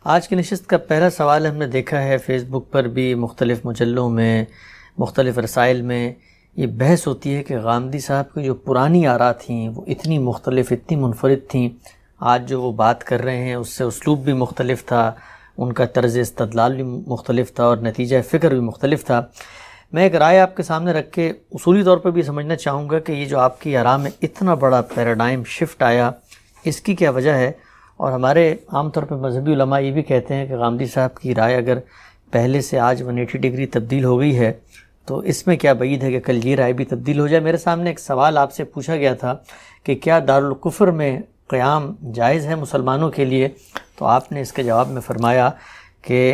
آج کی نشست کا پہلا سوال ہم نے دیکھا ہے فیس بک پر بھی، مختلف مجلوں میں، مختلف رسائل میں یہ بحث ہوتی ہے کہ غامدی صاحب کی جو پرانی آراء تھیں وہ اتنی مختلف، اتنی منفرد تھیں، آج جو وہ بات کر رہے ہیں اس سے اسلوب بھی مختلف تھا، ان کا طرز استدلال بھی مختلف تھا اور نتیجہ فکر بھی مختلف تھا۔ میں ایک رائے آپ کے سامنے رکھ کے اصولی طور پر بھی سمجھنا چاہوں گا کہ یہ جو آپ کی آراء میں اتنا بڑا پیراڈائم شفٹ آیا، اس کی کیا وجہ ہے؟ اور ہمارے عام طور پہ مذہبی علماء یہ بھی کہتے ہیں کہ غامدی صاحب کی رائے اگر پہلے سے آج 180 ڈگری تبدیل ہو گئی ہے تو اس میں کیا بعید ہے کہ کل یہ رائے بھی تبدیل ہو جائے۔ میرے سامنے ایک سوال آپ سے پوچھا گیا تھا کہ کیا دارالکفر میں قیام جائز ہے مسلمانوں کے لیے، تو آپ نے اس کے جواب میں فرمایا کہ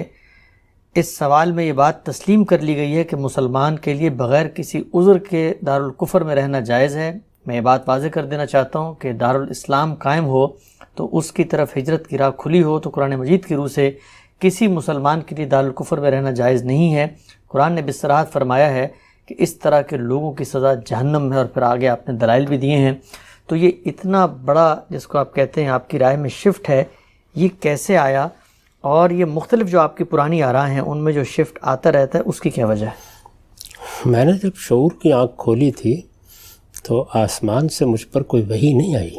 اس سوال میں یہ بات تسلیم کر لی گئی ہے کہ مسلمان کے لیے بغیر کسی عذر کے دارالکفر میں رہنا جائز ہے۔ میں یہ بات واضح کر دینا چاہتا ہوں کہ دارالاسلام قائم ہو تو اس کی طرف ہجرت کی راہ کھلی ہو تو قرآن مجید کی روح سے کسی مسلمان کے لیے دارالکفر میں رہنا جائز نہیں ہے۔ قرآن نے بصراحت فرمایا ہے کہ اس طرح کے لوگوں کی سزا جہنم ہے، اور پھر آگے آپ نے دلائل بھی دیے ہیں۔ تو یہ اتنا بڑا جس کو آپ کہتے ہیں آپ کی رائے میں شفٹ ہے، یہ کیسے آیا؟ اور یہ مختلف جو آپ کی پرانی آراء ہیں ان میں جو شفٹ آتا رہتا ہے اس کی کیا وجہ ہے؟ میں نے جب شعور کی آنکھ کھولی تھی تو آسمان سے مجھ پر کوئی وحی نہیں آئی۔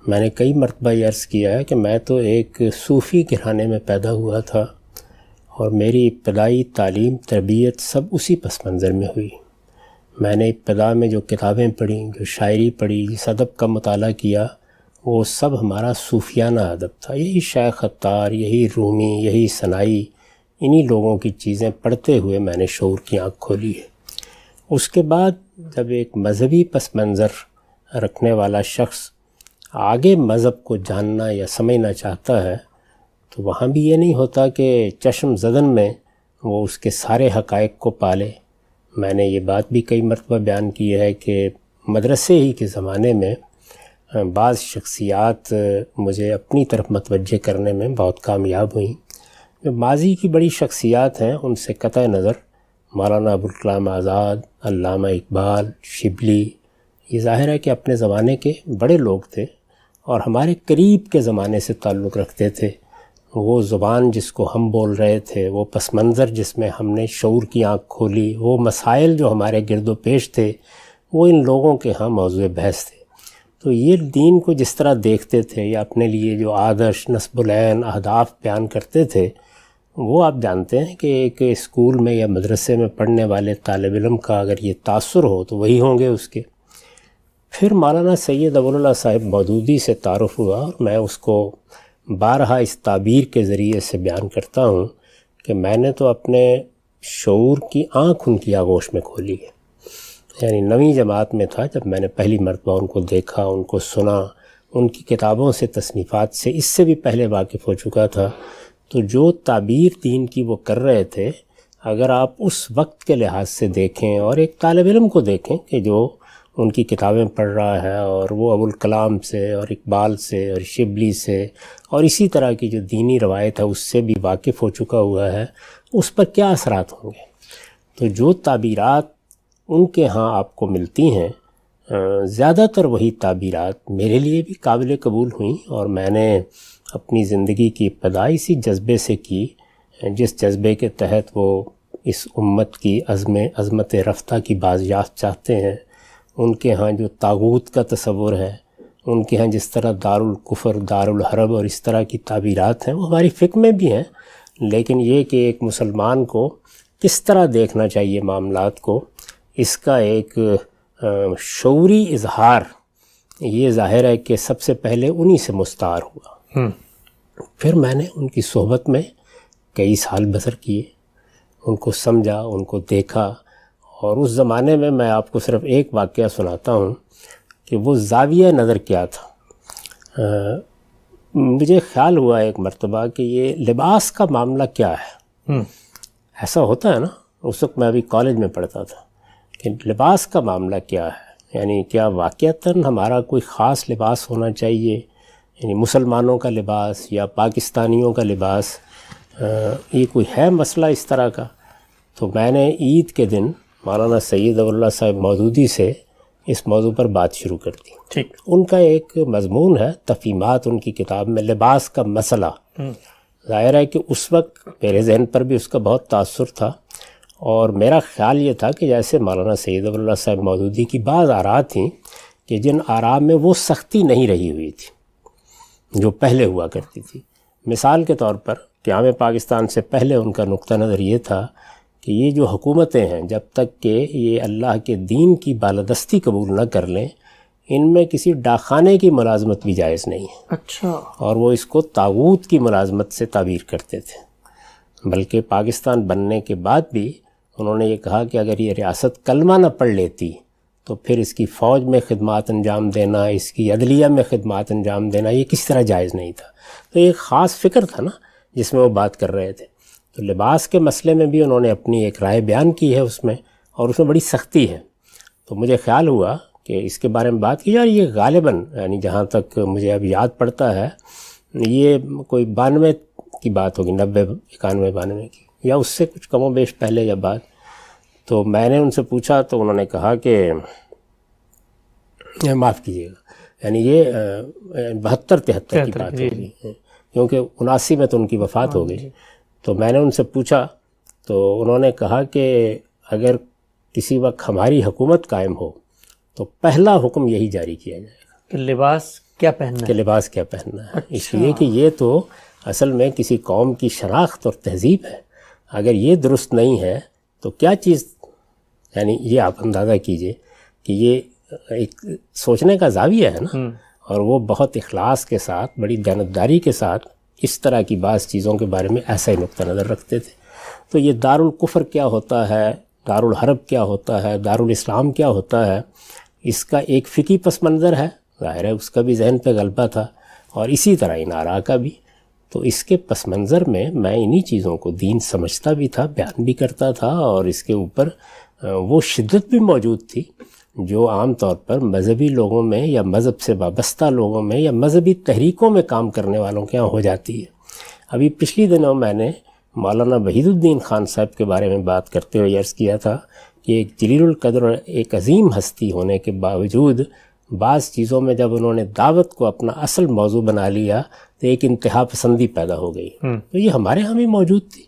میں نے کئی مرتبہ یہ عرض کیا ہے کہ میں تو ایک صوفی گھرانے میں پیدا ہوا تھا اور میری ابتدائی تعلیم تربیت سب اسی پس منظر میں ہوئی۔ میں نے ابتدا میں جو کتابیں پڑھیں، جو شاعری پڑھی، جس ادب کا مطالعہ کیا، وہ سب ہمارا صوفیانہ ادب تھا۔ یہی شیخ عطار، یہی رومی، یہی ثنائی، انہی لوگوں کی چیزیں پڑھتے ہوئے میں نے شعور کی آنکھ کھولی ہے۔ اس کے بعد جب ایک مذہبی پس منظر رکھنے والا شخص آگے مذہب کو جاننا یا سمجھنا چاہتا ہے تو وہاں بھی یہ نہیں ہوتا کہ چشم زدن میں وہ اس کے سارے حقائق کو پالے۔ میں نے یہ بات بھی کئی مرتبہ بیان کی ہے کہ مدرسے ہی کے زمانے میں بعض شخصیات مجھے اپنی طرف متوجہ کرنے میں بہت کامیاب ہوئیں۔ جو ماضی کی بڑی شخصیات ہیں ان سے قطع نظر مولانا ابوالکلام آزاد، علامہ اقبال، شبلی، یہ ظاہر ہے کہ اپنے زمانے کے بڑے لوگ تھے اور ہمارے قریب کے زمانے سے تعلق رکھتے تھے۔ وہ زبان جس کو ہم بول رہے تھے، وہ پس منظر جس میں ہم نے شعور کی آنکھ کھولی، وہ مسائل جو ہمارے گرد و پیش تھے، وہ ان لوگوں کے ہاں موضوع بحث تھے۔ تو یہ دین کو جس طرح دیکھتے تھے یا اپنے لیے جو آدرش، نصب العین، اہداف بیان کرتے تھے، وہ آپ جانتے ہیں کہ ایک اسکول میں یا مدرسے میں پڑھنے والے طالب علم کا اگر یہ تاثر ہو تو وہی ہوں گے اس کے۔ پھر مولانا سید ابواللہ صاحب مودودی سے تعارف ہوا اور میں اس کو بارہا اس تعبیر کے ذریعے سے بیان کرتا ہوں کہ میں نے تو اپنے شعور کی آنکھ ان کی آغوش میں کھولی ہے۔ یعنی 9ویں جماعت میں تھا جب میں نے پہلی مرتبہ ان کو دیکھا، ان کو سنا، ان کی کتابوں سے، تصنیفات سے اس سے بھی پہلے واقف ہو چکا تھا۔ تو جو تعبیر دین کی وہ کر رہے تھے، اگر آپ اس وقت کے لحاظ سے دیکھیں اور ایک طالب علم کو دیکھیں کہ جو ان کی کتابیں پڑھ رہا ہے اور وہ ابوالکلام سے اور اقبال سے اور شبلی سے اور اسی طرح کی جو دینی روایت ہے اس سے بھی واقف ہو چکا ہوا ہے، اس پر کیا اثرات ہوں گے؟ تو جو تعبیرات ان کے ہاں آپ کو ملتی ہیں، زیادہ تر وہی تعبیرات میرے لیے بھی قابل قبول ہوئیں، اور میں نے اپنی زندگی کی ابتدا اسی جذبے سے کی جس جذبے کے تحت وہ اس امت کی عظمت رفتہ کی بازیافت چاہتے ہیں۔ ان کے ہاں جو طاغوت کا تصور ہے، ان کے ہاں جس طرح دارالکفر، دارالحرب اور اس طرح کی تعبیرات ہیں، وہ ہماری فکر میں بھی ہیں، لیکن یہ کہ ایک مسلمان کو کس طرح دیکھنا چاہیے معاملات کو، اس کا ایک شعوری اظہار یہ ظاہر ہے کہ سب سے پہلے انہی سے مستعار ہوا۔ پھر میں نے ان کی صحبت میں کئی سال بسر کیے، ان کو سمجھا، ان کو دیکھا، اور اس زمانے میں آپ کو صرف ایک واقعہ سناتا ہوں کہ وہ زاویہ نظر کیا تھا۔ مجھے خیال ہوا ایک مرتبہ کہ یہ لباس کا معاملہ کیا ہے۔ ایسا ہوتا ہے نا، اس وقت میں ابھی کالج میں پڑھتا تھا کہ لباس کا معاملہ کیا ہے، یعنی کیا واقعتاً ہمارا کوئی خاص لباس ہونا چاہیے، یعنی مسلمانوں کا لباس یا پاکستانیوں کا لباس، یہ کوئی ہے مسئلہ اس طرح کا؟ تو میں نے عید کے دن مولانا سید ابواللہ صاحب مودودی سے اس موضوع پر بات شروع کر دی۔ ٹھیک، ان کا ایک مضمون ہے تفہیمات ان کی کتاب میں، لباس کا مسئلہ، ظاہر ہے کہ اس وقت میرے ذہن پر بھی اس کا بہت تاثر تھا، اور میرا خیال یہ تھا کہ جیسے مولانا سید ولی اللہ صاحب مودودی کی بعض آراء تھیں کہ جن آراء میں وہ سختی نہیں رہی ہوئی تھی جو پہلے ہوا کرتی تھی. مثال کے طور پر قیام پاکستان سے پہلے ان کا نقطہ نظر یہ تھا کہ یہ جو حکومتیں ہیں جب تک کہ یہ اللہ کے دین کی بالادستی قبول نہ کر لیں، ان میں کسی ڈاکخانے کی ملازمت بھی جائز نہیں ہے. اچھا. اور وہ اس کو طاغوت کی ملازمت سے تعبیر کرتے تھے. بلکہ پاکستان بننے کے بعد بھی انہوں نے یہ کہا کہ اگر یہ ریاست کلمہ نہ پڑھ لیتی تو پھر اس کی فوج میں خدمات انجام دینا، اس کی عدلیہ میں خدمات انجام دینا یہ کس طرح جائز نہیں تھا. تو ایک خاص فکر تھا نا جس میں وہ بات کر رہے تھے. تو لباس کے مسئلے میں بھی انہوں نے اپنی ایک رائے بیان کی ہے اس میں، اور اس میں بڑی سختی ہے. تو مجھے خیال ہوا کہ اس کے بارے میں بات کی جائے. یہ غالباً یعنی جہاں تک مجھے اب یاد پڑتا ہے یہ کوئی 92 کی بات ہوگی، 90 91 92 کی، یا اس سے کچھ کم و بیش پہلے یا بعد. تو میں نے ان سے پوچھا تو انہوں نے کہا کہ معاف کیجیے گا، یعنی یہ 72 73 کی بات ہوگی، کیونکہ 79 میں تو ان کی وفات ہو گئی. تو میں نے ان سے پوچھا تو انہوں نے کہا کہ اگر کسی وقت ہماری حکومت قائم ہو تو پہلا حکم یہی جاری کیا جائے گا کہ لباس کیا پہننا ہے. کہ لباس کیا پہننا ہے. اس لیے کہ یہ تو اصل میں کسی قوم کی شناخت اور تہذیب ہے. اگر یہ درست نہیں ہے تو کیا چیز، یعنی یہ آپ اندازہ کیجئے کہ یہ ایک سوچنے کا زاویہ ہے نا. اور وہ بہت اخلاص کے ساتھ، بڑی دیانتداری کے ساتھ اس طرح کی بعض چیزوں کے بارے میں ایسا ہی نقطہ نظر رکھتے تھے. تو یہ دارالکفر کیا ہوتا ہے، دارالحرب کیا ہوتا ہے، دارالاسلام کیا ہوتا ہے، اس کا ایک فقہی پس منظر ہے. ظاہر ہے اس کا بھی ذہن پہ غلبہ تھا، اور اسی طرح ان آراء کا بھی. تو اس کے پس منظر میں انہی چیزوں کو دین سمجھتا بھی تھا، بیان بھی کرتا تھا، اور اس کے اوپر وہ شدت بھی موجود تھی جو عام طور پر مذہبی لوگوں میں یا مذہب سے وابستہ لوگوں میں یا مذہبی تحریکوں میں کام کرنے والوں کے یہاں ہو جاتی ہے. ابھی پچھلی دنوں میں نے مولانا وحید الدین خان صاحب کے بارے میں بات کرتے ہوئے عرض کیا تھا کہ ایک جلیل القدر اور ایک عظیم ہستی ہونے کے باوجود بعض چیزوں میں جب انہوں نے دعوت کو اپنا اصل موضوع بنا لیا تو ایک انتہا پسندی پیدا ہو گئی. تو یہ ہمارے ہاں بھی موجود تھی،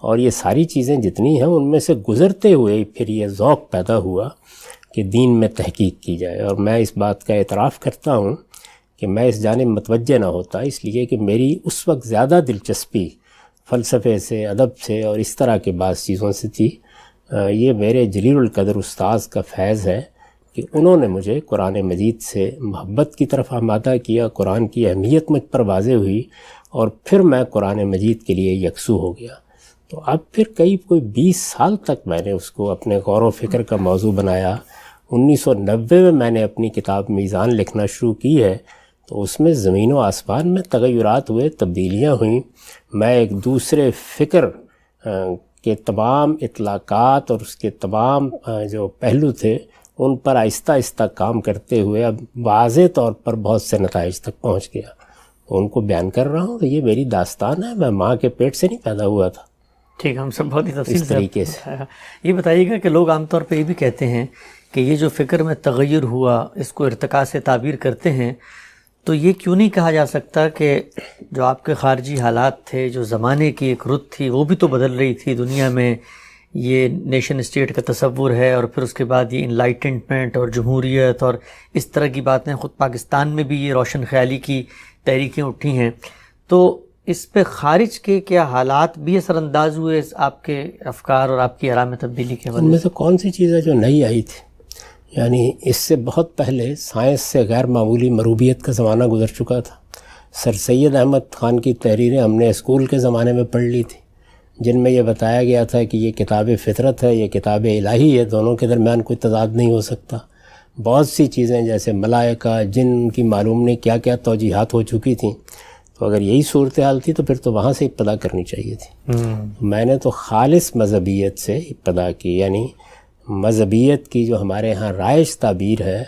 اور یہ ساری چیزیں جتنی ہیں ان میں سے گزرتے ہوئے پھر یہ ذوق پیدا ہوا کہ دین میں تحقیق کی جائے. اور میں اس بات کا اعتراف کرتا ہوں کہ میں اس جانب متوجہ نہ ہوتا، اس لیے کہ میری اس وقت زیادہ دلچسپی فلسفے سے، ادب سے اور اس طرح کے بعض چیزوں سے تھی. یہ میرے جلیل القدر استاذ کا فیض ہے کہ انہوں نے مجھے قرآن مجید سے محبت کی طرف آمادہ کیا، قرآن کی اہمیت مجھ پر واضح ہوئی، اور پھر میں قرآن مجید کے لیے یکسو ہو گیا. تو اب پھر کوئی 20 سال تک میں نے اس کو اپنے غور و فکر کا موضوع بنایا. 1990 میں میں نے اپنی کتاب میزان لکھنا شروع کی ہے. تو اس میں زمین و آسمان میں تغیرات ہوئے، تبدیلیاں ہوئیں. میں ایک دوسرے فکر کے تمام اطلاقات اور اس کے تمام جو پہلو تھے ان پر آہستہ آہستہ کام کرتے ہوئے اب واضح طور پر بہت سے نتائج تک پہنچ گیا. ان کو بیان کر رہا ہوں. تو یہ میری داستان ہے، میں ماں کے پیٹ سے نہیں پیدا ہوا تھا. ٹھیک، ہم سب بہت ہی تفصیل اس طریقے سے. یہ بتائیے گا کہ لوگ عام طور پہ یہ بھی کہتے ہیں کہ یہ جو فکر میں تغیر ہوا اس کو ارتقاء سے تعبیر کرتے ہیں، تو یہ کیوں نہیں کہا جا سکتا کہ جو آپ کے خارجی حالات تھے، جو زمانے کی ایک رت تھی وہ بھی تو بدل رہی تھی دنیا میں، یہ نیشن اسٹیٹ کا تصور ہے، اور پھر اس کے بعد یہ انلائٹنمنٹ اور جمہوریت اور اس طرح کی باتیں، خود پاکستان میں بھی یہ روشن خیالی کی تحریکیں اٹھی ہیں. تو اس پہ خارج کے کیا حالات بھی اثر انداز ہوئے آپ کے افکار اور آپ کی آراء میں تبدیلی کے وجہ سے؟ ان میں سے کون سی چیز ہے جو نئی آئی تھی؟ یعنی اس سے بہت پہلے سائنس سے غیر معمولی مروبیت کا زمانہ گزر چکا تھا. سر سید احمد خان کی تحریریں ہم نے اسکول کے زمانے میں پڑھ لی تھی، جن میں یہ بتایا گیا تھا کہ یہ کتاب فطرت ہے، یہ کتاب الہی ہے، دونوں کے درمیان کوئی تضاد نہیں ہو سکتا. بہت سی چیزیں جیسے ملائکہ، جن کی معلوم نہیں کیا کیا توجیحات ہو چکی تھیں. تو اگر یہی صورتحال تھی تو پھر تو وہاں سے ابتدا کرنی چاہیے تھی. میں نے تو خالص مذہبیت سے ابتدا کی، یعنی مذہبیت کی جو ہمارے ہاں رائج تعبیر ہے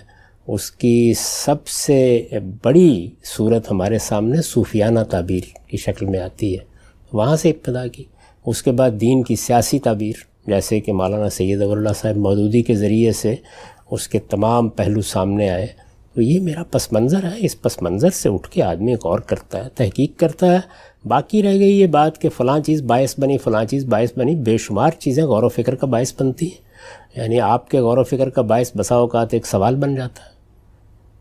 اس کی سب سے بڑی صورت ہمارے سامنے صوفیانہ تعبیر کی شکل میں آتی ہے، وہاں سے ابتدا کی. اس کے بعد دین کی سیاسی تعبیر، جیسے کہ مولانا سید ولی اللہ صاحب مودودی کے ذریعے سے اس کے تمام پہلو سامنے آئے. تو یہ میرا پس منظر ہے، اس پس منظر سے اٹھ کے آدمی غور کرتا ہے، تحقیق کرتا ہے. باقی رہ گئی یہ بات کہ فلاں چیز باعث بنی، فلاں چیز باعث بنی، بے شمار چیزیں غور و فکر کا باعث بنتی ہیں. یعنی آپ کے غور و فکر کا باعث بسا اوقات ایک سوال بن جاتا ہے.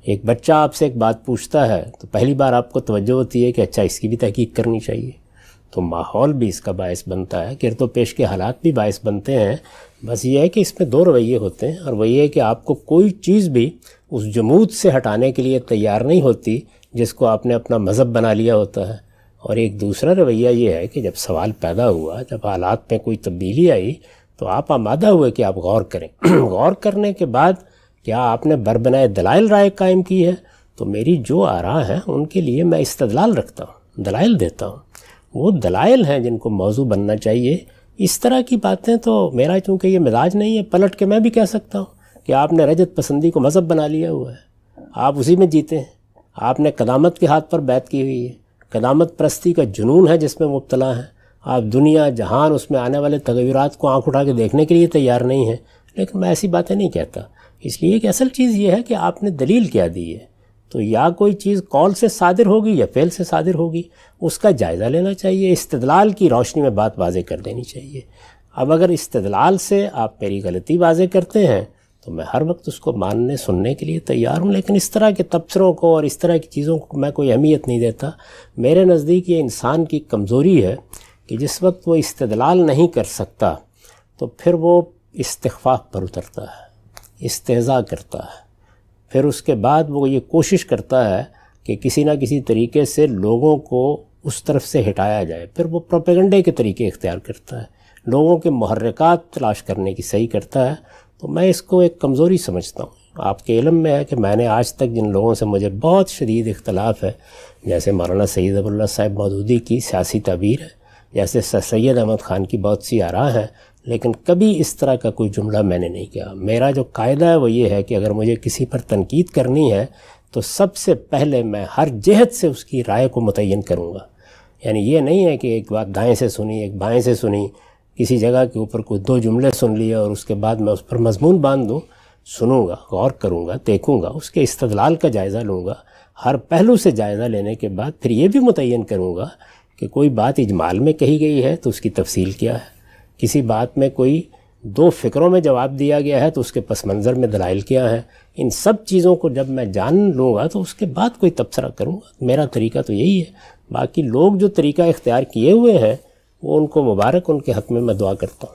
ایک بچہ آپ سے ایک بات پوچھتا ہے تو پہلی بار آپ کو توجہ ہوتی ہے کہ اچھا اس کی بھی تحقیق کرنی چاہیے. تو ماحول بھی اس کا باعث بنتا ہے، گرد و پیش کے حالات بھی باعث بنتے ہیں. بس یہ ہے کہ اس میں دو رویے ہوتے ہیں، اور وہ یہ ہے کہ آپ کو کوئی چیز بھی اس جمود سے ہٹانے کے لیے تیار نہیں ہوتی جس کو آپ نے اپنا مذہب بنا لیا ہوتا ہے. اور ایک دوسرا رویہ یہ ہے کہ جب سوال پیدا ہوا، جب حالات میں کوئی تبدیلی آئی، تو آپ آمادہ ہوئے کہ آپ غور کریں. غور کرنے کے بعد کیا آپ نے بربنائے دلائل رائے قائم کی ہے؟ تو میری جو آراء ہیں ان کے لیے میں استدلال رکھتا ہوں، دلائل دیتا ہوں. وہ دلائل ہیں جن کو موضوع بننا چاہیے. اس طرح کی باتیں تو میرا چونکہ یہ مزاج نہیں ہے، پلٹ کے میں بھی کہہ سکتا ہوں کہ آپ نے رجت پسندی کو مذہب بنا لیا ہوا ہے، آپ اسی میں جیتے ہیں. آپ نے قدامت کے ہاتھ پر بیعت کی ہوئی ہے، قدامت پرستی کا جنون ہے جس میں مبتلا ہیں. آپ دنیا جہان اس میں آنے والے تغیرات کو آنکھ اٹھا کے دیکھنے کے لیے تیار نہیں ہیں. لیکن میں ایسی باتیں نہیں کہتا، اس لیے کہ اصل چیز یہ ہے کہ آپ نے دلیل کیا دی ہے. تو یا کوئی چیز قول سے صادر ہوگی یا فعل سے صادر ہوگی، اس کا جائزہ لینا چاہیے، استدلال کی روشنی میں بات واضح کر دینی چاہیے. اب اگر استدلال سے آپ میری غلطی واضح کرتے ہیں تو میں ہر وقت اس کو ماننے سننے کے لیے تیار ہوں. لیکن اس طرح کے تبصروں کو اور اس طرح کی چیزوں کو میں کوئی اہمیت نہیں دیتا. میرے نزدیک یہ انسان کی کمزوری ہے کہ جس وقت وہ استدلال نہیں کر سکتا تو پھر وہ استخفاف پر اترتا ہے، استہزاء کرتا ہے. پھر اس کے بعد وہ یہ کوشش کرتا ہے کہ کسی نہ کسی طریقے سے لوگوں کو اس طرف سے ہٹایا جائے. پھر وہ پروپیگنڈے کے طریقے اختیار کرتا ہے، لوگوں کے محرکات تلاش کرنے کی صحیح کرتا ہے. تو میں اس کو ایک کمزوری سمجھتا ہوں. آپ کے علم میں ہے کہ میں نے آج تک جن لوگوں سے مجھے بہت شدید اختلاف ہے، جیسے مولانا سید ابو اللہ صاحب مودودی کی سیاسی تعبیر ہے، جیسے سید احمد خان کی بہت سی آراء ہیں، لیکن کبھی اس طرح کا کوئی جملہ میں نے نہیں کہا. میرا جو قاعدہ ہے وہ یہ ہے کہ اگر مجھے کسی پر تنقید کرنی ہے تو سب سے پہلے میں ہر جہت سے اس کی رائے کو متعین کروں گا. یعنی یہ نہیں ہے کہ ایک بات دائیں سے سنی، ایک بائیں سے سنی، کسی جگہ کے اوپر کوئی دو جملے سن لیے اور اس کے بعد میں اس پر مضمون باندھ دوں. سنوں گا، غور کروں گا، دیکھوں گا، اس کے استدلال کا جائزہ لوں گا. ہر پہلو سے جائزہ لینے کے بعد پھر یہ بھی متعین کروں گا کہ کوئی بات اجمال میں کہی گئی ہے تو اس کی تفصیل کیا ہے، کسی بات میں کوئی دو فکروں میں جواب دیا گیا ہے تو اس کے پس منظر میں دلائل کیا ہے. ان سب چیزوں کو جب میں جان لوں گا تو اس کے بعد کوئی تبصرہ کروں گا. میرا طریقہ تو یہی ہے. باقی لوگ جو طریقہ اختیار کیے ہوئے ہیں وہ ان کو مبارک، ان کے حق میں دعا کرتا ہوں.